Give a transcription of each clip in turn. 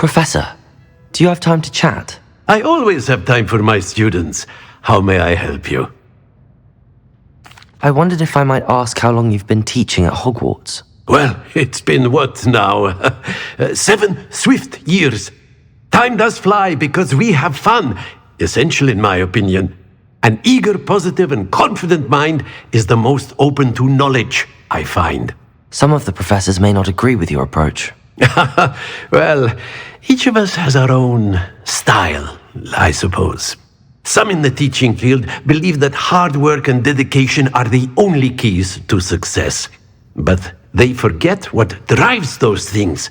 Professor, do you have time to chat? I always have time for my students. How may I help you? I wondered if I might ask how long you've been teaching at Hogwarts. Well, it's been what now? 7 swift years. Time does fly because we have fun. Essential in my opinion. An eager, positive, and confident mind is the most open to knowledge, I find. Some of the professors may not agree with your approach. Well, each of us has our own style, I suppose. Some in the teaching field believe that hard work and dedication are the only keys to success. But they forget what drives those things.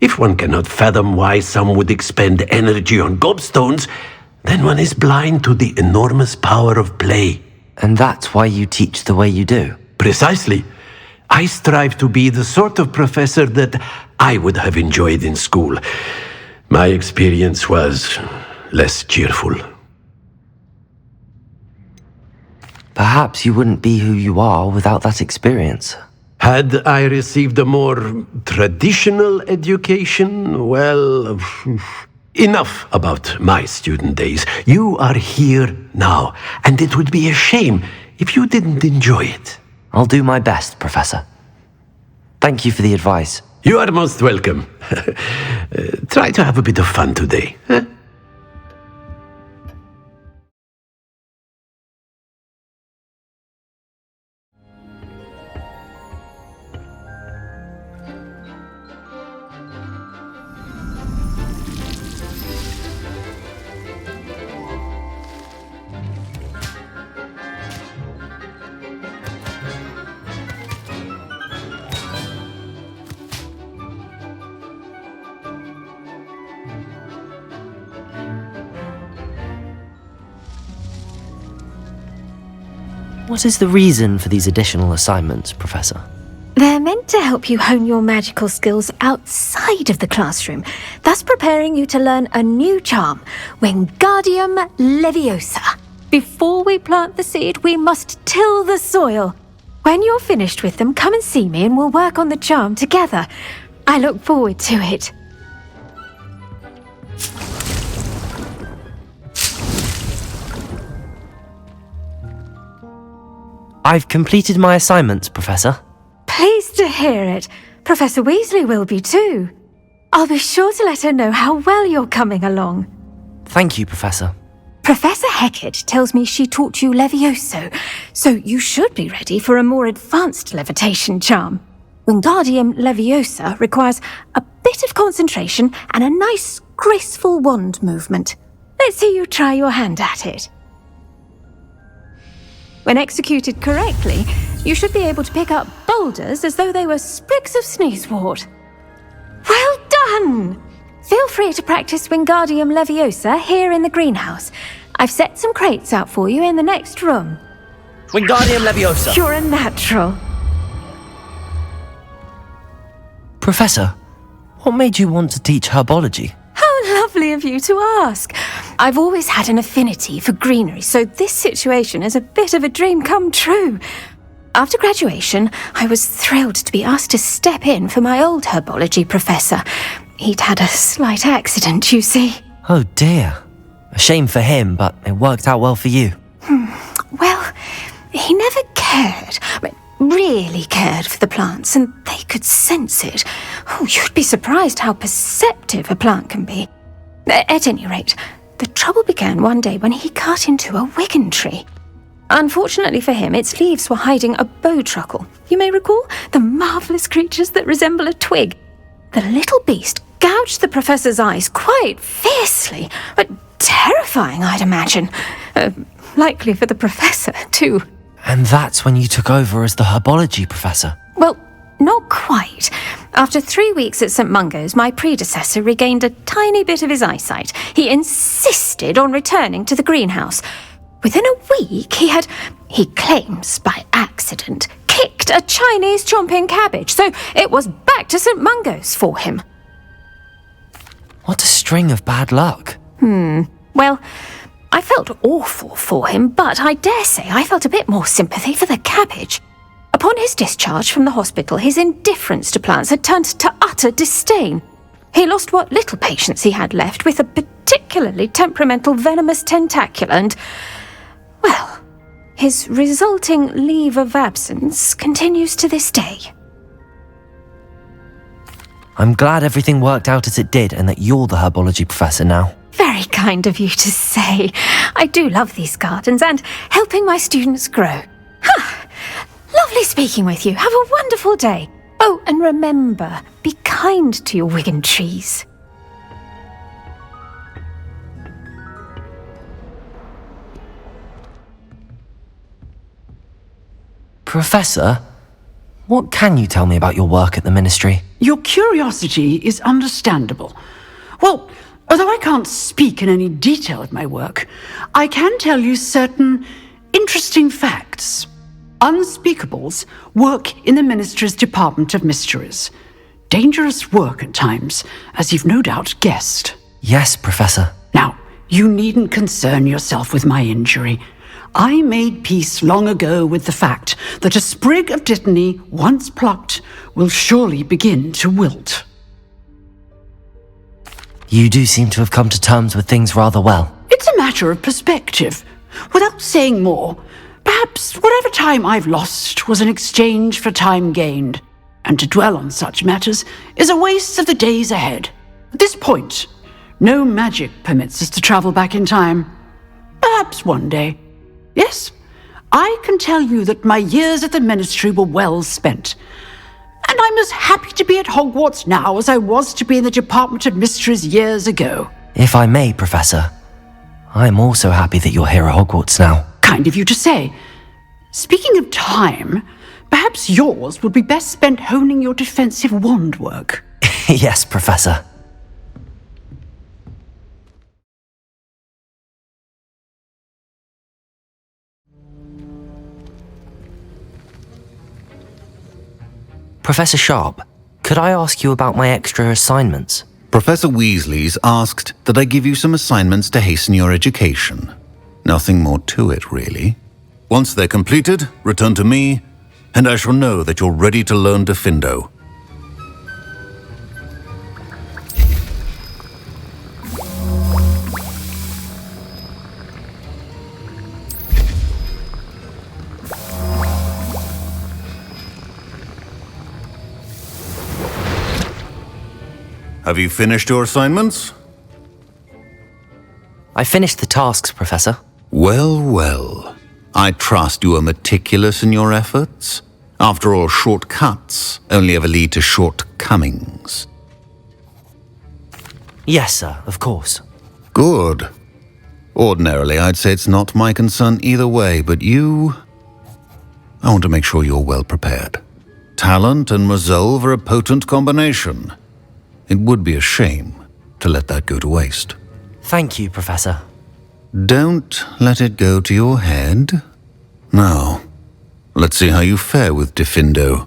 If one cannot fathom why some would expend energy on gobstones, then one is blind to the enormous power of play. And that's why you teach the way you do? Precisely. I strive to be the sort of professor that I would have enjoyed in school. My experience was less cheerful. Perhaps you wouldn't be who you are without that experience. Had I received a more traditional education, well, enough about my student days. You are here now, and it would be a shame if you didn't enjoy it. I'll do my best, Professor. Thank you for the advice. You are most welcome. Try to have a bit of fun today. Huh? What is the reason for these additional assignments, Professor? They're meant to help you hone your magical skills outside of the classroom, thus preparing you to learn a new charm, Wingardium Leviosa. Before we plant the seed, we must till the soil. When you're finished with them, come and see me and we'll work on the charm together. I look forward to it. I've completed my assignments, Professor. Pleased to hear it. Professor Weasley will be too. I'll be sure to let her know how well you're coming along. Thank you, Professor. Professor Hecat tells me she taught you Levioso, so you should be ready for a more advanced levitation charm. Wingardium Leviosa requires a bit of concentration and a nice, graceful wand movement. Let's see you try your hand at it. When executed correctly, you should be able to pick up boulders as though they were sprigs of sneezewort. Well done! Feel free to practice Wingardium Leviosa here in the greenhouse. I've set some crates out for you in the next room. Wingardium Leviosa! You're a natural. Professor, what made you want to teach herbology? How lovely of you to ask. I've always had an affinity for greenery, so this situation is a bit of a dream come true. After graduation, I was thrilled to be asked to step in for my old herbology professor. He'd had a slight accident, you see. Oh dear. A shame for him, but it worked out well for you. Well, he never cared, really cared for the plants, and they could sense it. Oh, you'd be surprised how perceptive a plant can be. At any rate, the trouble began one day when he cut into a Wigan tree. Unfortunately for him, its leaves were hiding a bowtruckle. You may recall the marvellous creatures that resemble a twig. The little beast gouged the professor's eyes quite fiercely, but terrifying, I'd imagine. Likely for the professor, too. And that's when you took over as the herbology professor? Well, not quite. After 3 weeks at St. Mungo's, my predecessor regained a tiny bit of his eyesight. He insisted on returning to the greenhouse. Within a week, he claims by accident, kicked a Chinese chomping cabbage, so it was back to St. Mungo's for him. What a string of bad luck. Well, I felt awful for him, but I dare say I felt a bit more sympathy for the cabbage. Upon his discharge from the hospital, his indifference to plants had turned to utter disdain. He lost what little patience he had left with a particularly temperamental venomous tentacula and, well, his resulting leave of absence continues to this day. I'm glad everything worked out as it did and that you're the herbology professor now. Very kind of you to say. I do love these gardens and helping my students grow. Lovely speaking with you. Have a wonderful day. Oh, and remember, be kind to your Wigan trees. Professor, what can you tell me about your work at the Ministry? Your curiosity is understandable. Well, although I can't speak in any detail of my work, I can tell you certain interesting facts. Unspeakables work in the Ministry's Department of Mysteries. Dangerous work at times, as you've no doubt guessed. Yes, Professor. Now, you needn't concern yourself with my injury. I made peace long ago with the fact that a sprig of dittany, once plucked, will surely begin to wilt. You do seem to have come to terms with things rather well. It's a matter of perspective. Without saying more, perhaps whatever time I've lost was an exchange for time gained, and to dwell on such matters is a waste of the days ahead. At this point, no magic permits us to travel back in time. Perhaps one day. Yes, I can tell you that my years at the Ministry were well spent. And I'm as happy to be at Hogwarts now as I was to be in the Department of Mysteries years ago. If I may, Professor, I'm also happy that you're here at Hogwarts now. Kind of you to say. Speaking of time, perhaps yours would be best spent honing your defensive wand work. Yes, Professor. Professor Sharp, could I ask you about my extra assignments? Professor Weasley's asked that I give you some assignments to hasten your education. Nothing more to it, really. Once they're completed, return to me, and I shall know that you're ready to learn Diffindo. Have you finished your assignments? I finished the tasks, Professor. Well, well. I trust you are meticulous in your efforts. After all, shortcuts only ever lead to shortcomings. Yes, sir, of course. Good. Ordinarily, I'd say it's not my concern either way, but you... I want to make sure you're well prepared. Talent and resolve are a potent combination. It would be a shame to let that go to waste. Thank you, Professor. Don't let it go to your head. Now, let's see how you fare with Diffindo.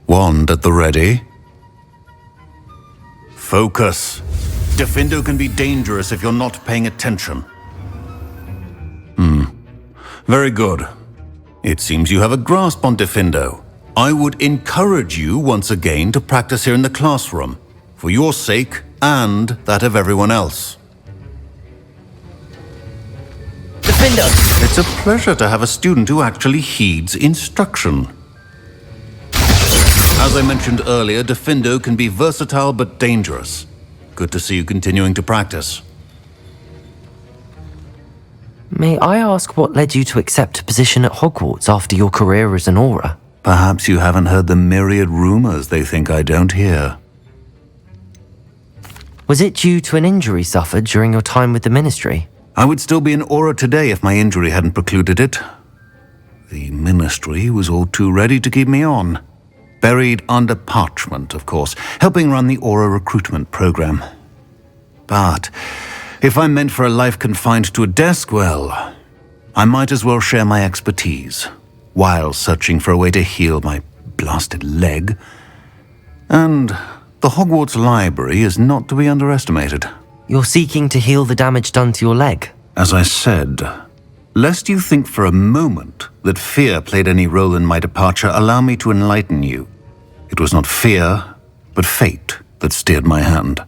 Wand at the ready. Focus. Diffindo can be dangerous if you're not paying attention. Very good. It seems you have a grasp on Diffindo. I would encourage you once again to practice here in the classroom, for your sake and that of everyone else. Diffindo! It's a pleasure to have a student who actually heeds instruction. As I mentioned earlier, Diffindo can be versatile but dangerous. Good to see you continuing to practice. May I ask what led you to accept a position at Hogwarts after your career as an Auror? Perhaps you haven't heard the myriad rumors they think I don't hear. Was it due to an injury suffered during your time with the Ministry? I would still be an Auror today if my injury hadn't precluded it. The Ministry was all too ready to keep me on. Buried under parchment, of course, helping run the Auror recruitment program. But if I'm meant for a life confined to a desk, well, I might as well share my expertise while searching for a way to heal my blasted leg. And the Hogwarts Library is not to be underestimated. You're seeking to heal the damage done to your leg? As I said, lest you think for a moment that fear played any role in my departure, allow me to enlighten you. It was not fear, but fate that steered my hand.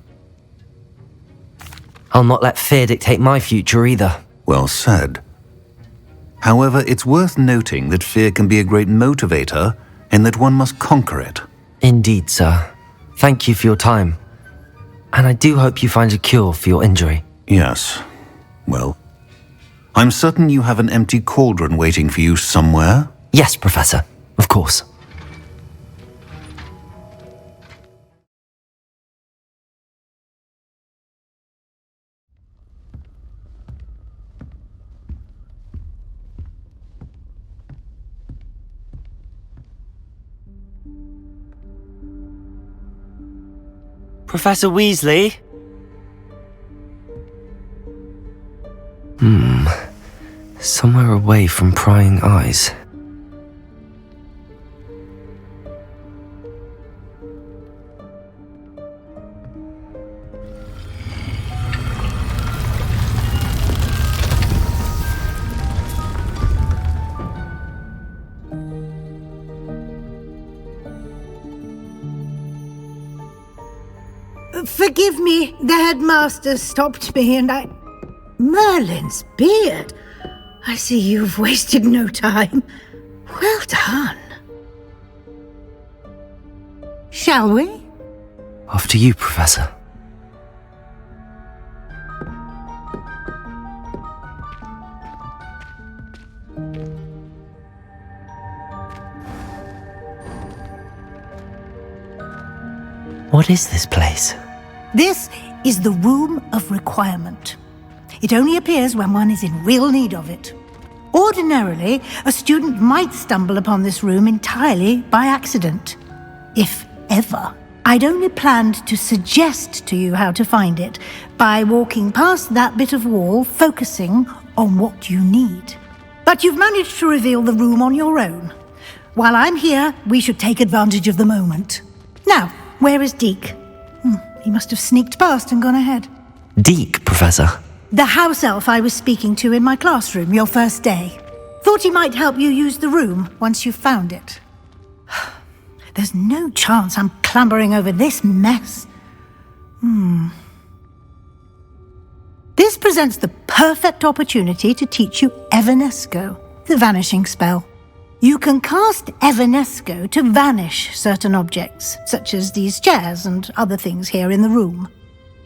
I'll not let fear dictate my future either. Well said. However, it's worth noting that fear can be a great motivator and that one must conquer it. Indeed, sir. Thank you for your time. And I do hope you find a cure for your injury. Yes. Well, I'm certain you have an empty cauldron waiting for you somewhere. Yes, Professor. Of course. Professor Weasley? Somewhere away from prying eyes. Forgive me, the headmaster stopped me and I... Merlin's beard! I see you've wasted no time. Well done. Shall we? After you, Professor. What is this place? This is the Room of Requirement. It only appears when one is in real need of it. Ordinarily, a student might stumble upon this room entirely by accident. If ever. I'd only planned to suggest to you how to find it by walking past that bit of wall, focusing on what you need. But you've managed to reveal the room on your own. While I'm here, we should take advantage of the moment. Now, where is Deke? He must have sneaked past and gone ahead. Deke, Professor. The house elf I was speaking to in my classroom your first day. Thought he might help you use the room once you've found it. There's no chance I'm clambering over this mess. This presents the perfect opportunity to teach you Evanesco, the vanishing spell. You can cast Evanesco to vanish certain objects, such as these chairs and other things here in the room.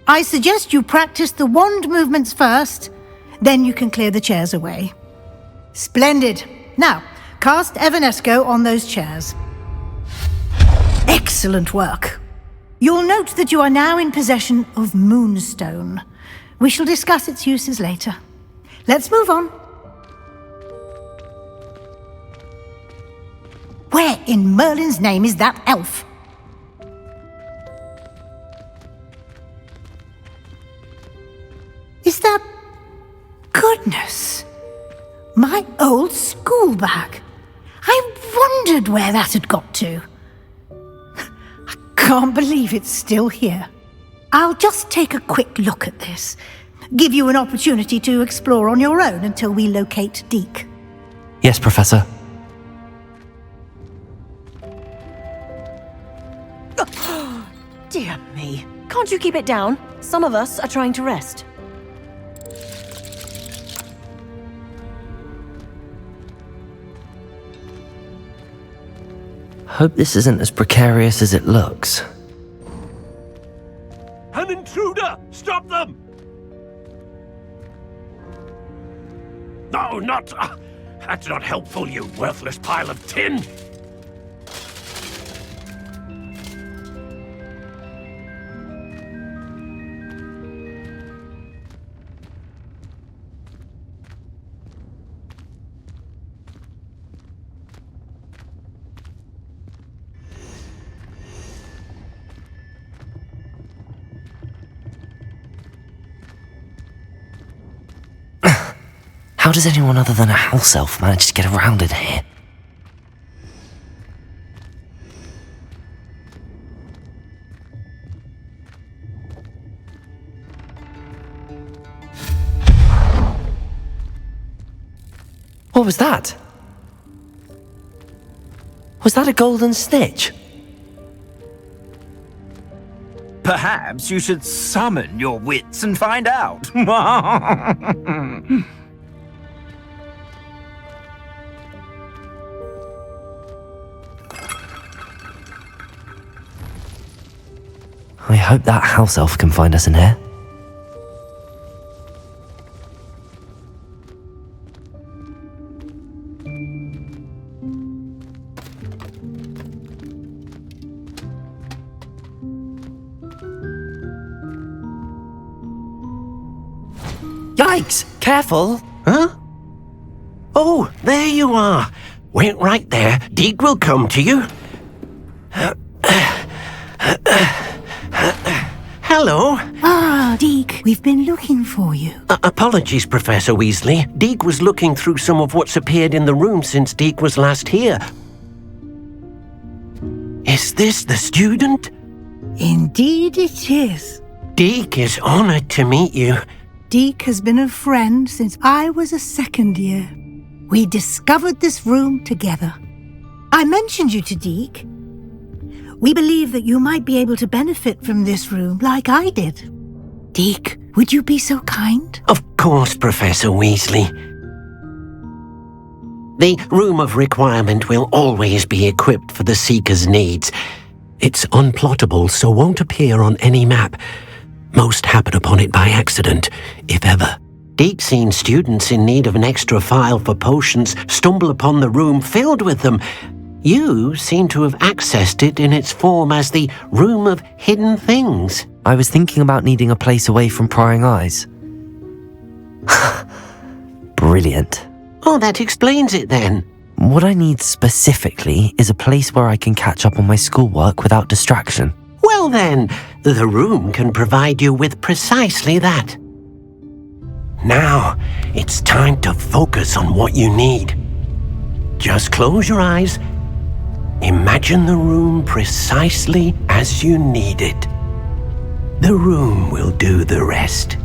I suggest you practice the wand movements first, then you can clear the chairs away. Splendid. Now, cast Evanesco on those chairs. Excellent work. You'll note that you are now in possession of Moonstone. We shall discuss its uses later. Let's move on. Where in Merlin's name is that elf? Is that... Goodness! My old school bag. I wondered where that had got to. I can't believe it's still here. I'll just take a quick look at this. Give you an opportunity to explore on your own until we locate Deke. Yes, Professor. Dear me. Can't you keep it down? Some of us are trying to rest. Hope this isn't as precarious as it looks. An intruder! Stop them! No, not... that's not helpful, you worthless pile of tin! How does anyone other than a house elf manage to get around in here? What was that? Was that a golden snitch? Perhaps you should summon your wits and find out. I hope that house elf can find us in here. Yikes! Careful! Huh? Oh, there you are. Wait right there. Deek will come to you. Hello. Ah, Deek, we've been looking for you. Apologies, Professor Weasley. Deek was looking through some of what's appeared in the room since Deek was last here. Is this the student? Indeed it is. Deek is honored to meet you. Deek has been a friend since I was a second year. We discovered this room together. I mentioned you to Deek. We believe that you might be able to benefit from this room like I did. Deek, would you be so kind? Of course, Professor Weasley. The Room of Requirement will always be equipped for the Seeker's needs. It's unplottable, so won't appear on any map. Most happen upon it by accident, if ever. Deek's seen students in need of an extra file for potions stumble upon the room filled with them. You seem to have accessed it in its form as the Room of Hidden Things. I was thinking about needing a place away from prying eyes. Brilliant. Oh, that explains it then. What I need specifically is a place where I can catch up on my schoolwork without distraction. Well then, the room can provide you with precisely that. Now, it's time to focus on what you need. Just close your eyes. Imagine the room precisely as you need it. The room will do the rest.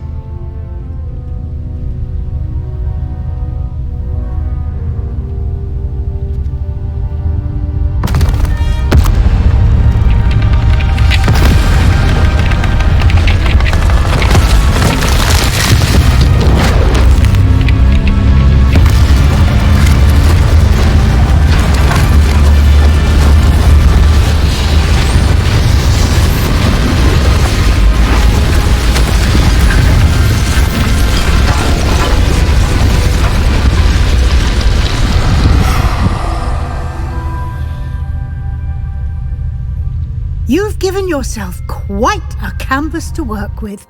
You've given yourself quite a canvas to work with.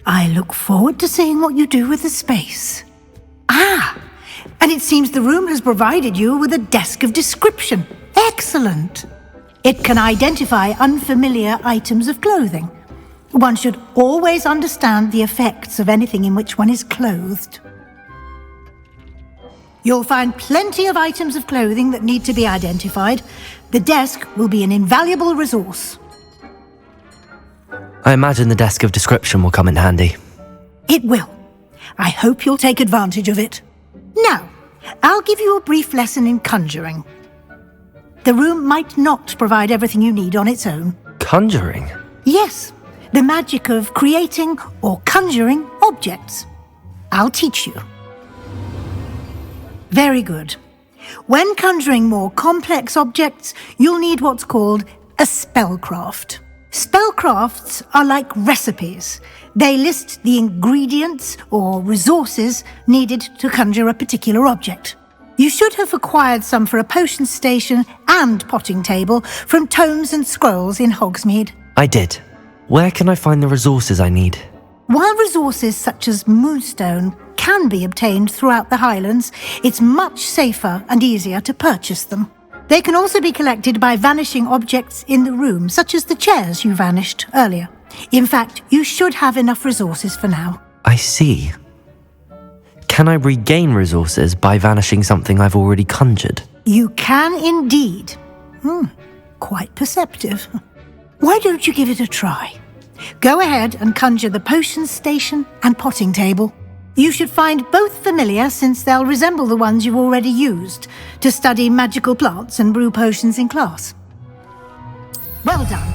I look forward to seeing what you do with the space. Ah, and it seems the room has provided you with a desk of description. Excellent. It can identify unfamiliar items of clothing. One should always understand the effects of anything in which one is clothed. You'll find plenty of items of clothing that need to be identified. The desk will be an invaluable resource. I imagine the desk of description will come in handy. It will. I hope you'll take advantage of it. Now, I'll give you a brief lesson in conjuring. The room might not provide everything you need on its own. Conjuring? Yes, the magic of creating or conjuring objects. I'll teach you. Very good. When conjuring more complex objects, you'll need what's called a spellcraft. Spellcrafts are like recipes. They list the ingredients or resources needed to conjure a particular object. You should have acquired some for a potion station and potting table from tomes and scrolls in Hogsmeade. I did. Where can I find the resources I need? While resources such as moonstone can be obtained throughout the Highlands, it's much safer and easier to purchase them. They can also be collected by vanishing objects in the room, such as the chairs you vanished earlier. In fact, you should have enough resources for now. I see. Can I regain resources by vanishing something I've already conjured? You can indeed. Quite perceptive. Why don't you give it a try? Go ahead and conjure the potion station and potting table. You should find both familiar, since they'll resemble the ones you've already used to study magical plants and brew potions in class. Well done.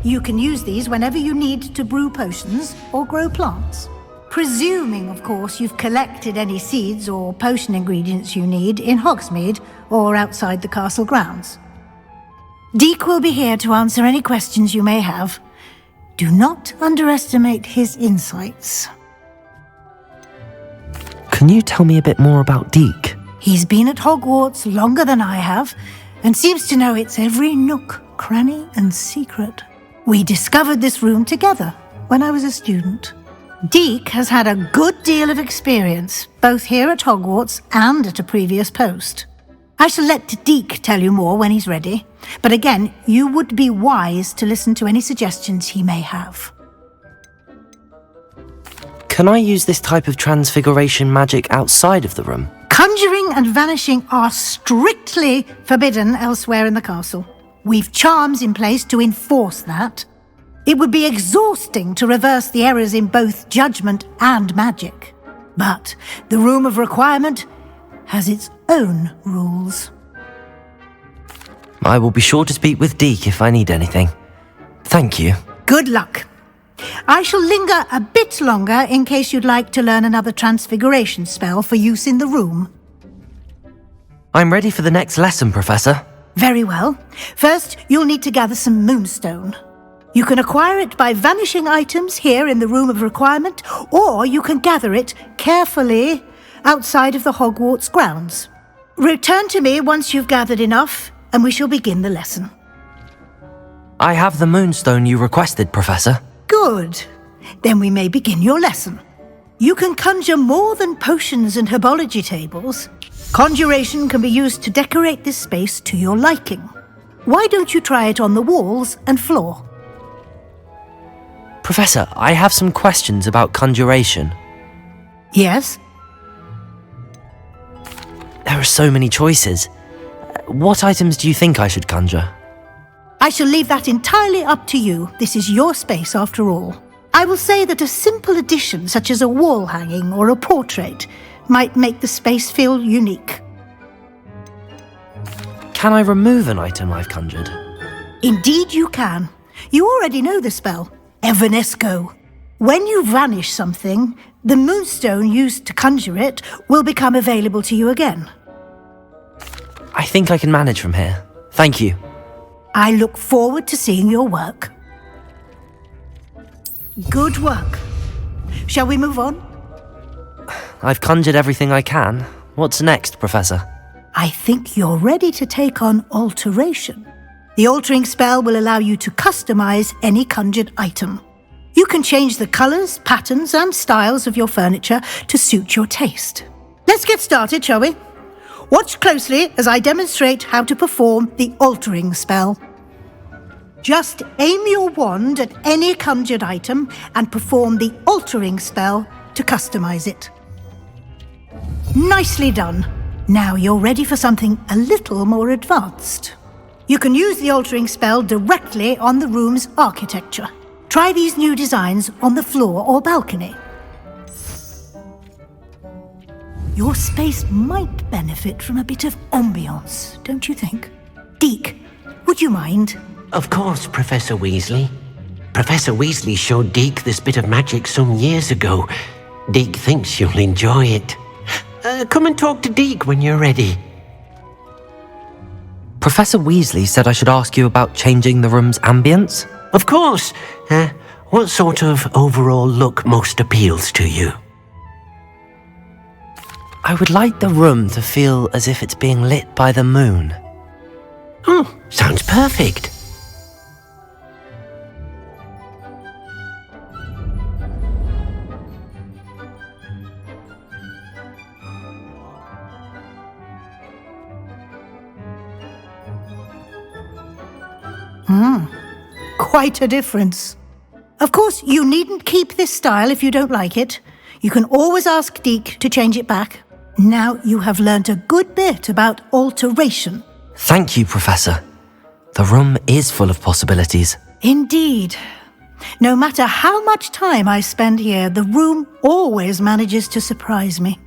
You can use these whenever you need to brew potions or grow plants. Presuming, of course, you've collected any seeds or potion ingredients you need in Hogsmeade or outside the castle grounds. Deek will be here to answer any questions you may have. Do not underestimate his insights. Can you tell me a bit more about Deek? He's been at Hogwarts longer than I have, and seems to know its every nook, cranny, and secret. We discovered this room together when I was a student. Deek has had a good deal of experience, both here at Hogwarts and at a previous post. I shall let Deek tell you more when he's ready, but again, you would be wise to listen to any suggestions he may have. Can I use this type of transfiguration magic outside of the room? Conjuring and vanishing are strictly forbidden elsewhere in the castle. We've charms in place to enforce that. It would be exhausting to reverse the errors in both judgment and magic. But the Room of Requirement has its own rules. I will be sure to speak with Deek if I need anything. Thank you. Good luck. I shall linger a bit longer in case you'd like to learn another transfiguration spell for use in the room. I'm ready for the next lesson, Professor. Very well. First, you'll need to gather some moonstone. You can acquire it by vanishing items here in the Room of Requirement, or you can gather it carefully outside of the Hogwarts grounds. Return to me once you've gathered enough, and we shall begin the lesson. I have the moonstone you requested, Professor. Good. Then we may begin your lesson. You can conjure more than potions and herbology tables. Conjuration can be used to decorate this space to your liking. Why don't you try it on the walls and floor? Professor, I have some questions about conjuration. Yes? There are so many choices. What items do you think I should conjure? I shall leave that entirely up to you. This is your space after all. I will say that a simple addition such as a wall hanging or a portrait might make the space feel unique. Can I remove an item I've conjured? Indeed you can. You already know the spell, Evanesco. When you vanish something, the moonstone used to conjure it will become available to you again. I think I can manage from here. Thank you. I look forward to seeing your work. Good work. Shall we move on? I've conjured everything I can. What's next, Professor? I think you're ready to take on alteration. The altering spell will allow you to customize any conjured item. You can change the colors, patterns, and styles of your furniture to suit your taste. Let's get started, shall we? Watch closely as I demonstrate how to perform the altering spell. Just aim your wand at any conjured item and perform the altering spell to customize it. Nicely done. Now you're ready for something a little more advanced. You can use the altering spell directly on the room's architecture. Try these new designs on the floor or balcony. Your space might benefit from a bit of ambiance, don't you think? Deek, would you mind? Of course, Professor Weasley. Professor Weasley showed Deek this bit of magic some years ago. Deek thinks you'll enjoy it. Come and talk to Deek when you're ready. Professor Weasley said I should ask you about changing the room's ambience? Of course. What sort of overall look most appeals to you? I would like the room to feel as if it's being lit by the moon. Oh, sounds perfect. Quite a difference. Of course, you needn't keep this style if you don't like it. You can always ask Deek to change it back. Now you have learnt a good bit about alteration. Thank you, Professor. The room is full of possibilities. Indeed. No matter how much time I spend here, the room always manages to surprise me.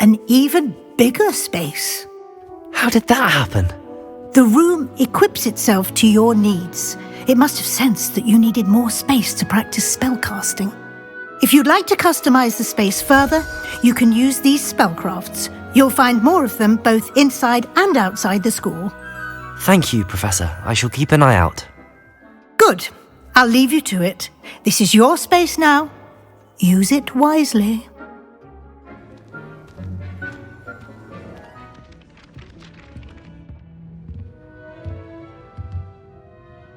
An even bigger space. How did that happen? The room equips itself to your needs. It must have sensed that you needed more space to practice spellcasting. If you'd like to customize the space further, you can use these spellcrafts. You'll find more of them both inside and outside the school. Thank you, Professor. I shall keep an eye out. Good. I'll leave you to it. This is your space now. Use it wisely.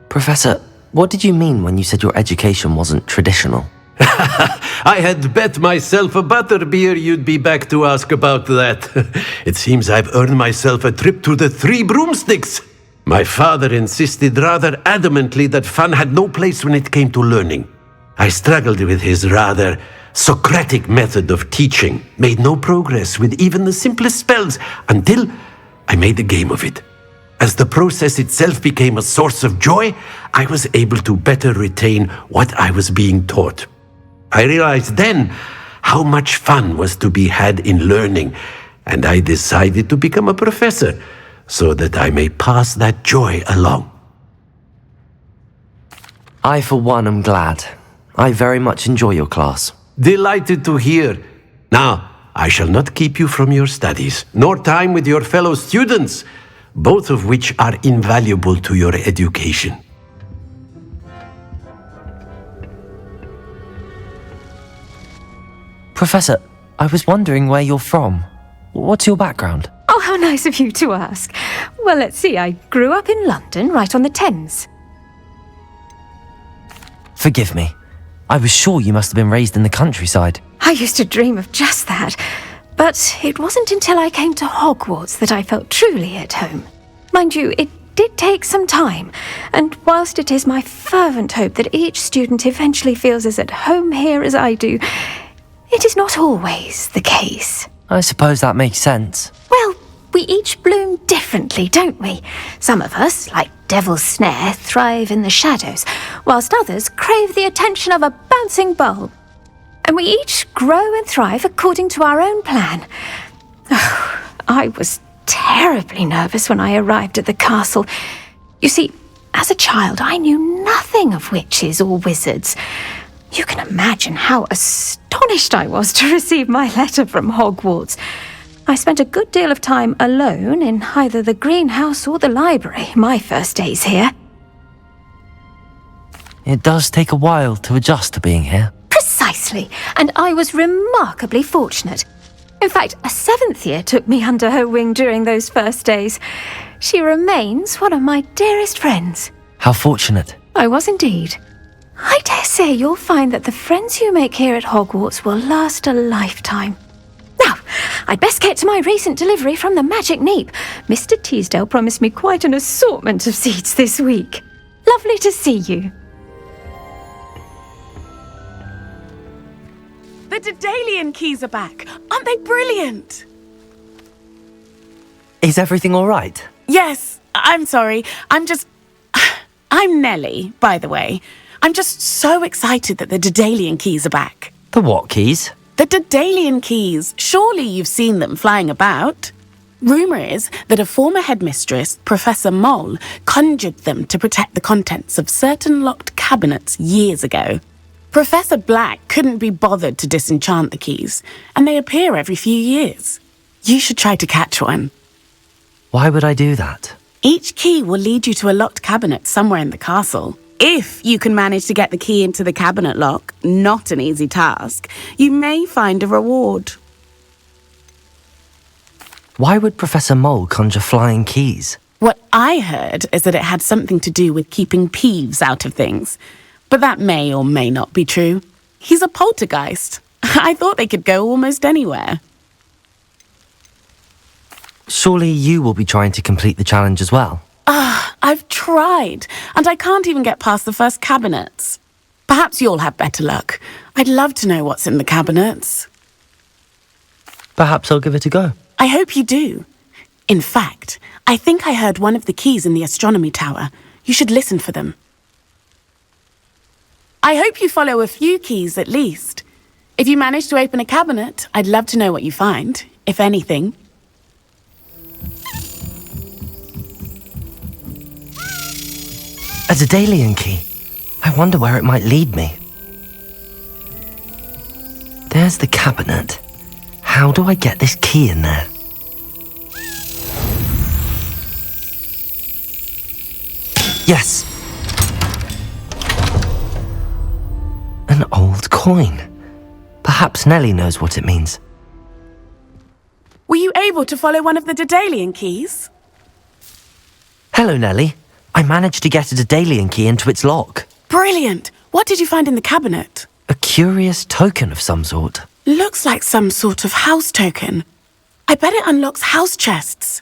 Professor, what did you mean when you said your education wasn't traditional? I had bet myself a butterbeer you'd be back to ask about that. It seems I've earned myself a trip to the Three Broomsticks. My father insisted rather adamantly that fun had no place when it came to learning. I struggled with his rather Socratic method of teaching, made no progress with even the simplest spells until I made a game of it. As the process itself became a source of joy, I was able to better retain what I was being taught. I realized then how much fun was to be had in learning, and I decided to become a professor so that I may pass that joy along. I, for one, am glad. I very much enjoy your class. Delighted to hear. Now, I shall not keep you from your studies, nor time with your fellow students, both of which are invaluable to your education. Professor, I was wondering where you're from. What's your background? Oh, how nice of you to ask. Well, let's see, I grew up in London, right on the Thames. Forgive me. I was sure you must have been raised in the countryside. I used to dream of just that. But it wasn't until I came to Hogwarts that I felt truly at home. Mind you, it did take some time, and whilst it is my fervent hope that each student eventually feels as at home here as I do, it is not always the case. I suppose that makes sense. Well, we each bloom differently, don't we? Some of us, like Devil's Snare, thrive in the shadows, whilst others crave the attention of a bouncing bulb. And we each grow and thrive according to our own plan. Oh, I was terribly nervous when I arrived at the castle. You see, as a child, I knew nothing of witches or wizards. You can imagine how astonished I was to receive my letter from Hogwarts. I spent a good deal of time alone in either the greenhouse or the library my first days here. It does take a while to adjust to being here. Precisely, and I was remarkably fortunate. In fact, a 7th year took me under her wing during those first days. She remains one of my dearest friends. How fortunate. I was indeed. I dare say you'll find that the friends you make here at Hogwarts will last a lifetime. Now, I'd best get to my recent delivery from the Magic Neep. Mr. Teasdale promised me quite an assortment of seeds this week. Lovely to see you. The Daedalian Keys are back. Aren't they brilliant? Is everything all right? Yes, I'm sorry. I'm Nellie, by the way. I'm just so excited that the Daedalian Keys are back. The what keys? The Daedalian Keys. Surely you've seen them flying about. Rumour is that a former headmistress, Professor Mole, conjured them to protect the contents of certain locked cabinets years ago. Professor Black couldn't be bothered to disenchant the keys, and they appear every few years. You should try to catch one. Why would I do that? Each key will lead you to a locked cabinet somewhere in the castle. If you can manage to get the key into the cabinet lock, not an easy task, you may find a reward. Why would Professor Mole conjure flying keys? What I heard is that it had something to do with keeping peeves out of things. but that may or may not be true. He's a poltergeist. I thought they could go almost anywhere. Surely you will be trying to complete the challenge as well? I've tried, and I can't even get past the first cabinets. Perhaps you'll have better luck. I'd love to know what's in the cabinets. Perhaps I'll give it a go. I hope you do. In fact, I think I heard one of the keys in the astronomy tower. You should listen for them. I hope you follow a few keys at least. If you manage to open a cabinet, I'd love to know what you find, if anything. A Daedalian key. I wonder where it might lead me. There's the cabinet. How do I get this key in there? Yes! An old coin. Perhaps Nellie knows what it means. Were you able to follow one of the Daedalian keys? Hello, Nellie. I managed to get a Daedalian key into its lock. Brilliant! What did you find in the cabinet? A curious token of some sort. Looks like some sort of house token. I bet it unlocks house chests.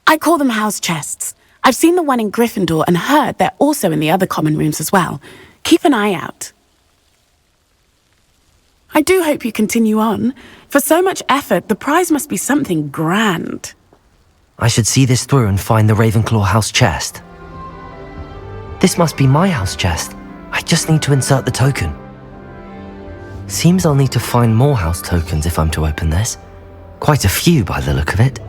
I call them house chests. I've seen the one in Gryffindor and heard they're also in the other common rooms as well. Keep an eye out. I do hope you continue on. For so much effort, the prize must be something grand. I should see this through and find the Ravenclaw house chest. This must be my house chest. I just need to insert the token. Seems I'll need to find more house tokens if I'm to open this. Quite a few by the look of it.